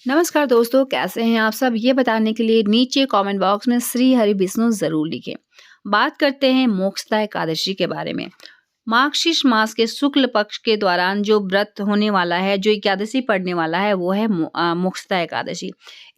नमस्कार दोस्तों, कैसे हैं आप सब? ये बताने के लिए नीचे कमेंट बॉक्स में श्री हरि विष्णु ज़रूर लिखें। बात करते हैं मोक्षदा एकादशी के बारे में। मार्गशीर्ष मास के शुक्ल पक्ष के दौरान जो व्रत होने वाला है, जो एकादशी पड़ने वाला है, वो है मोक्षदा एकादशी।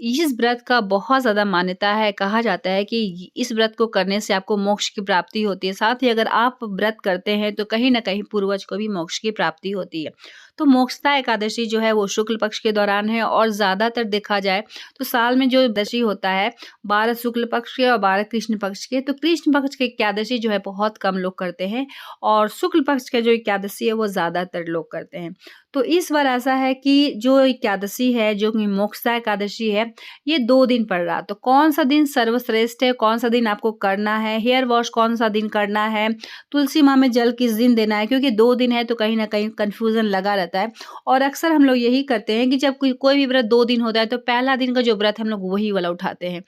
इस व्रत का बहुत ज़्यादा मान्यता है। कहा जाता है कि इस व्रत को करने से आपको मोक्ष की प्राप्ति होती है। साथ ही अगर आप व्रत करते हैं तो कहीं न कहीं पूर्वज को भी मोक्ष की प्राप्ति होती है। तो मोक्षदा एकादशी जो है वो शुक्ल पक्ष के दौरान है और ज़्यादातर देखा जाए तो साल में जो दशी होता है 12 शुक्ल पक्ष के और 12 कृष्ण पक्ष के। तो कृष्ण पक्ष की एकादशी जो है बहुत कम लोग करते हैं और शुक्ल पक्ष का जो एकादशी है वो ज़्यादातर लोग करते हैं। तो इस बार ऐसा है कि जो एकादशी है, जो कि मोक्षदा एकादशी है, ये 2 दिन पड़ रहा। तो कौन-सा दिन सर्वश्रेष्ठ है, कौन-सा दिन आपको करना है, हेयर वॉश कौन-सा दिन करना है, तुलसी माँ में जल किस दिन देना है, क्योंकि 2 दिन है तो कहीं न कहीं कन्फ्यूज़न लगा रहता है। और अक्सर हम लोग यही करते हैं कि जब कोई भी व्रत 2 दिन होता है तो पहला दिन का जो व्रत है हम लोग वही वाला उठाते हैं।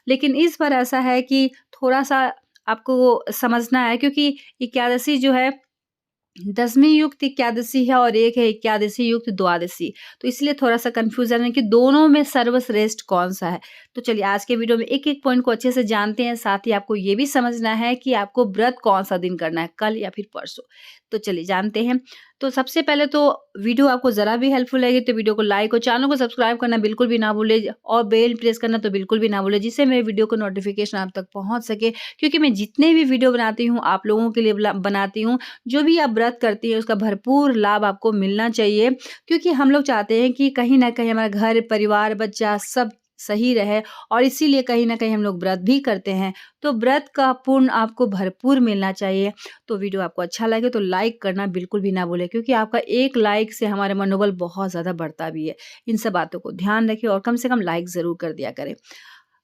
लेकिन इस बार ऐसा है कि थोड़ा-सा आपको समझना है, क्योंकि एकादशी जो है 10वीं युक्त एकादशी है और एक है एकादशी युक्त द्वादशी। तो इसलिए थोड़ा-सा कन्फ्यूज़न है कि दोनों में सर्वश्रेष्ठ कौन-सा है। तो चलिए आज के वीडियो में एक-एक पॉइंट को अच्छे से जानते हैं, साथ ही आपको ये भी समझना है कि आपको व्रत कौन-सा दिन करना है, कल या फिर परसों। तो चलिए जानते हैं। तो सबसे पहले तो वीडियो आपको ज़रा भी हेल्पफुल लगे तो वीडियो को लाइक और चैनल को सब्सक्राइब करना बिल्कुल भी ना भूलें और बेल प्रेस करना तो बिल्कुल भी ना भूलें, जिससे मेरे वीडियो को नोटिफ़िकेशन आप तक पहुँच सके। क्योंकि मैं जितने भी वीडियो बनाती हूँ, आप लोगों के लिए बनाती हूँ। जो भी आप व्रत करती हैं उसका भरपूर लाभ आपको मिलना चाहिए, क्योंकि हम लोग चाहते हैं कि कहीं न कहीं हमारा घर, परिवार, बच्चा सब सही रहे और इसीलिए कहीं न कहीं हम लोग व्रत भी करते हैं। तो व्रत का पुण्य आपको भरपूर मिलना चाहिए। तो वीडियो आपको अच्छा लगे तो लाइक करना बिल्कुल भी ना भूलें, क्योंकि आपका एक लाइक से हमारा मनोबल बहुत ज़्यादा बढ़ता भी है। इन सब बातों को ध्यान रखें और कम से कम लाइक ज़रूर कर दिया करें।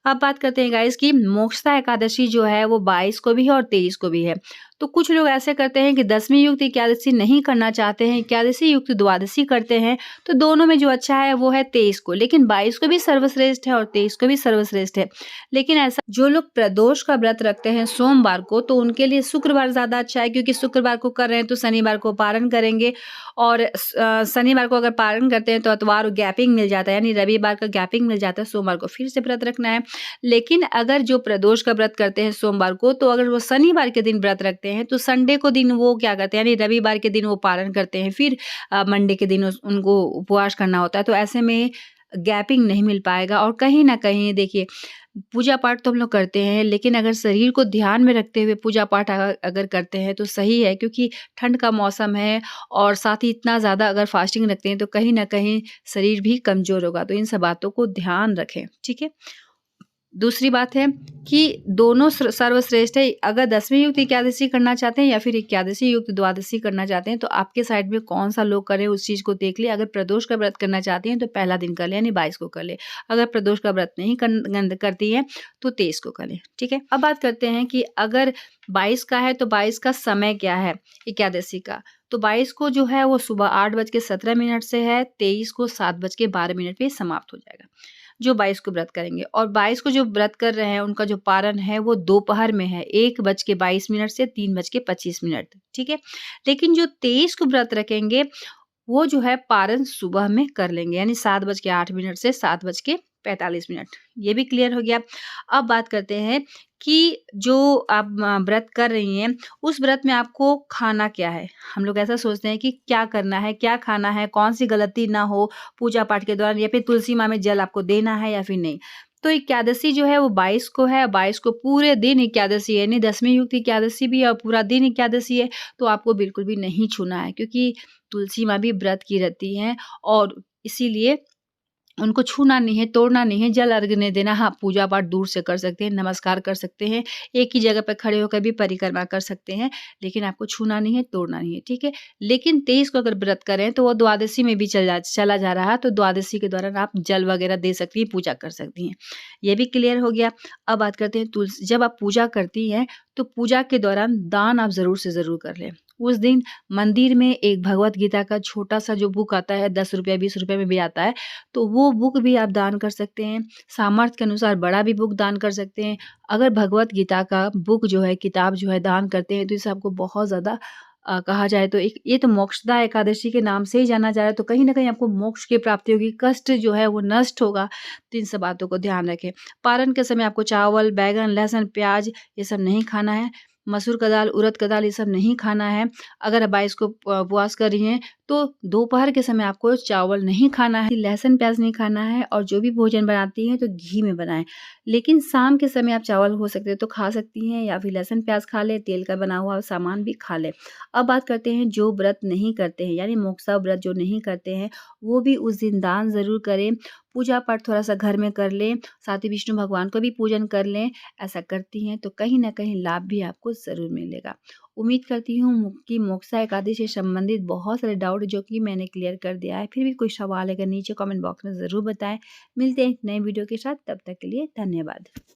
अब बात करते हैं गाइस कि मोक्षदा एकादशी जो है वो 22 को भी है और 23 को भी है। तो कुछ लोग ऐसे करते हैं कि 10वीं युक्त एकादशी नहीं करना चाहते हैं, एकादशी युक्त द्वादशी करते हैं। तो दोनों में जो अच्छा है वो है 23 को, लेकिन 22 को भी सर्वश्रेष्ठ है और 23 को भी सर्वश्रेष्ठ है। लेकिन ऐसा जो लोग प्रदोष का व्रत रखते हैं सोमवार को, तो उनके लिए शुक्रवार ज़्यादा अच्छा है, क्योंकि शुक्रवार को कर रहे हैं तो शनिवार को पारण करेंगे और शनिवार को अगर पारण करते हैं तो इतवार को गैपिंग मिल जाता है, यानी रविवार का गैपिंग मिल जाता है, सोमवार को फिर से व्रत रखना है। लेकिन अगर जो प्रदोष का व्रत करते हैं सोमवार को, तो अगर वो शनिवार के दिन व्रत रखते हैं तो संडे को दिन वो क्या करते हैं, यानी रविवार के दिन वो पारण करते हैं, फिर मंडे के दिन उनको उपवास करना होता है। तो ऐसे में गैपिंग नहीं मिल पाएगा और कहीं न कहीं देखिए, पूजा पाठ तो हम लोग करते हैं, लेकिन अगर शरीर को ध्यान में रखते हुए पूजा पाठ अगर अगर करते हैं तो सही है, क्योंकि ठंड का मौसम है और साथ ही इतना ज़्यादा अगर फास्टिंग रखते हैं तो कहीं न कहीं शरीर भी कमज़ोर होगा। तो इन सब बातों को ध्यान रखें, ठीक है? दूसरी बात है कि दोनों सर्वश्रेष्ठ है। अगर 10वीं युक्त एकादशी करना चाहते हैं या फिर एकादशी युक्त द्वादशी करना चाहते हैं, तो आपके साइड में कौन-सा लोग करें उस चीज़ को देख लें। अगर प्रदोष का व्रत करना चाहती हैं तो पहला दिन कर लें, यानी 22 को कर लें। अगर प्रदोष का व्रत नहीं करती हैं तो 23 को कर लें, ठीक है? अब बात करते हैं कि अगर 22 का है तो 22 का समय क्या है एकादशी का? तो 22 को जो है वो सुबह 8:17 से है, 23 को 7:12 पे समाप्त हो जाएगा। जो 22 को व्रत करेंगे और 22 को जो व्रत कर रहे हैं उनका जो पारण है वो दोपहर में है, 1:22 से 3:25, ठीक है? लेकिन जो 23 को व्रत रखेंगे वो जो है पारण सुबह में कर लेंगे, यानी 7:08 से 7:45। ये भी क्लियर हो गया। अब बात करते हैं कि जो आप व्रत कर रही हैं, उस व्रत में आपको खाना क्या है? हम लोग ऐसा सोचते हैं कि क्या करना है, क्या खाना है, कौन-सी गलती ना हो पूजा पाठ के दौरान, या फिर तुलसी माँ में जल आपको देना है या फिर नहीं। तो एकादशी जो है वो 22 को है, 22 को पूरे दिन एकादशी है, यानी 10वीं युक्त एकादशी भी है और पूरा दिन एकादशी है, तो आपको बिल्कुल भी नहीं छूना है, क्योंकि तुलसी माँ भी व्रत की रहती हैं और इसीलिए उनको छूना नहीं है, तोड़ना नहीं है, जल अर्घ नहीं देना। हाँ, पूजा पाठ दूर से कर सकते हैं, नमस्कार कर सकते हैं, एक ही जगह पे खड़े होकर भी परिक्रमा कर सकते हैं, लेकिन आपको छूना नहीं है, तोड़ना नहीं है, ठीक है? लेकिन 23 को अगर व्रत करें तो वो द्वादशी में भी चला जा रहा है, तो द्वादशी के दौरान आप जल वगैरह दे सकती हैं, पूजा कर सकती हैं। ये भी क्लियर हो गया। अब बात करते हैं जब आप पूजा करती हैं, तो पूजा के दौरान दान आप ज़रूर से ज़रूर कर लें। उस दिन मंदिर में एक भगवत गीता का छोटा-सा जो बुक आता है, ₹10 ₹20 में भी आता है, तो वो बुक भी आप दान कर सकते हैं। सामर्थ्य के अनुसार बड़ा भी बुक दान कर सकते हैं। अगर भगवत गीता का बुक जो है, किताब जो है दान करते हैं तो इससे आपको बहुत ज़्यादा कहा जाए तो एक ये तो मोक्षदा एकादशी के नाम से ही जाना जा रहा है, तो कहीं न कहीं आपको मोक्ष की प्राप्ति होगी, कष्ट जो है वो नष्ट होगा। तो इन सब बातों को ध्यान रखें। पारण के समय आपको चावल, बैंगन, लहसुन, प्याज़ ये सब नहीं खाना है। मसूर का दाल, उड़द का दाल ये सब नहीं खाना है। अगर आप 22 को उपवास कर रही हैं, तो दोपहर के समय आपको चावल नहीं खाना है, लहसुन, प्याज़ नहीं खाना है और जो भी भोजन बनाती हैं तो घी में बनाएँ। लेकिन शाम के समय आप चावल हो सकते तो खा सकती हैं या फिर लहसुन, प्याज़ खा लें, तेल का बना हुआ सामान भी खा लें। अब बात करते हैं जो व्रत नहीं करते हैं, यानी मोक्षा व्रत जो नहीं करते हैं, वो भी उस दिन दान ज़रूर करें, पूजा-पाठ थोड़ा-सा घर में कर लें, साथ ही विष्णु भगवान का भी पूजन कर लें। ऐसा करती हैं तो कहीं न कहीं लाभ भी आपको ज़रूर मिलेगा। उम्मीद करती हूँ कि मोक्षा एकादशी से संबंधित बहुत सारे डाउट जो कि मैंने क्लियर कर दिया है। फिर भी कोई सवाल है अगर नीचे कमेंट बॉक्स में ज़रूर बताएँ। मिलते हैं एक नए वीडियो के साथ, तब तक के लिए धन्यवाद।